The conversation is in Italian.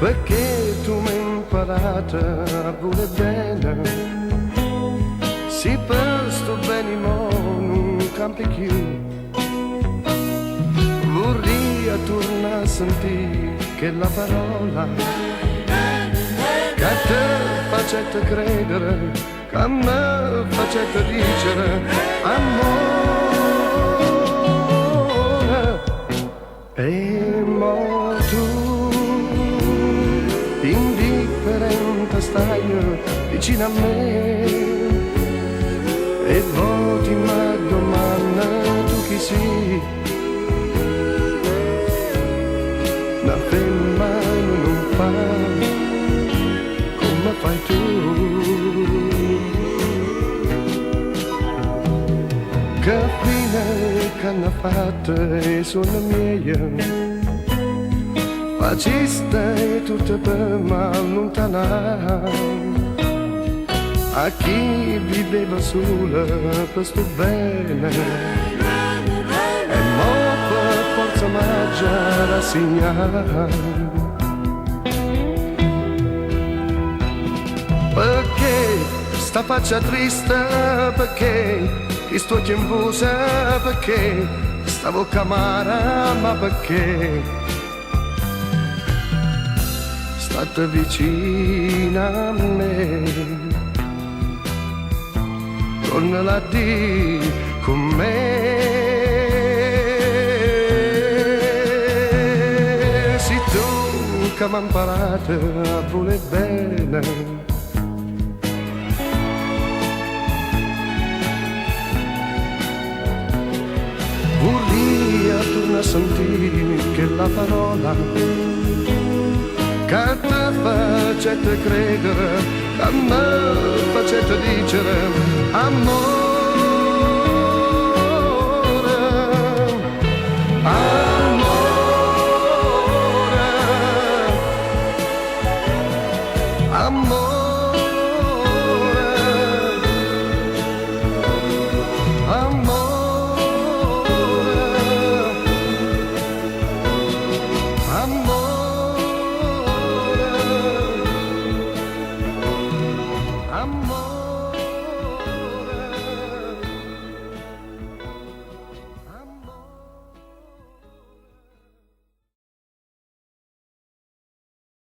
perché tu mi hai imparato a voler bene. Sì, per sto bene mo non campi più. Vorrei tornare a sentire che la parola che te facette credere, che me facette dicere amore. E mo tu indifferente stai vicino a me e voti mi domanda tu chi sei. Una femmina non fa come fai tu. Che fine che hanno fatto e sono mie. Faciste tutto per me allontanare a chi viveva solo per sto bene e mo per forza maggia rassegnare. Perché sta faccia triste, perché chi sto chiambusa, perché sta bocca amara, ma perché state vicina a me, tornala di con me. Sei tu che mi hai imparato a voler bene. Vorrei tornare a sentire che la parola che te facette credere, a me facette dicere amore, amore, amore.